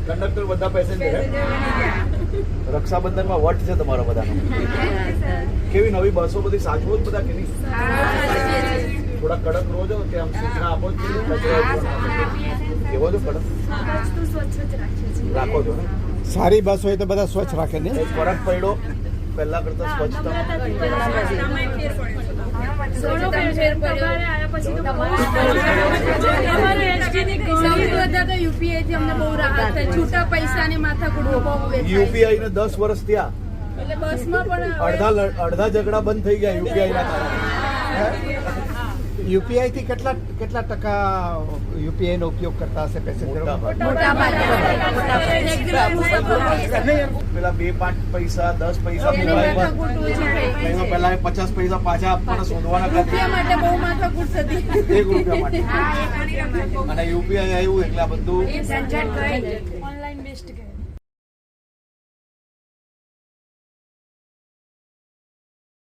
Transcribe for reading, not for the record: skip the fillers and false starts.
Conductor બધા passenger રક્ષાબંધનમાં વટ છે તમારા બધાનો. કેવી નવી બસો બધી સાચવો જ બધા કે નહીં? થોડા કડક રહો છો કે આમ સૂચના આપો જ કેવો છો કડક રાખો છો ને? સારી બસ હોય તો બધા સ્વચ્છ રાખે ને. એક ફરક પડ્યો પહેલા કરતા સ્વચ્છતા? છૂટા પૈસા ની માથાકૂટ યુપીઆઈ ને 10 વર્ષ થયા એટલે બસમાં પણ અડધા ઝઘડા બંધ થઈ ગયા યુપીઆઈ ના કારણે. યુપીઆઈ થી કેટલા ટકા યુપીઆઈ નો ઉપયોગ કરતા હશે પેસેન્જરો? પેલા 2-5 પૈસા 10 પૈસા મોબાઈલ પર પેલા 50 પૈસા પાછા આપવાના શોધવાના રૂપિયા માટે બહુ માથાકૂટ થતી. ₹1 માટે. અને યુપીઆઈ આવ્યું એટલે આ બધું ઓનલાઈન બેસ્ટ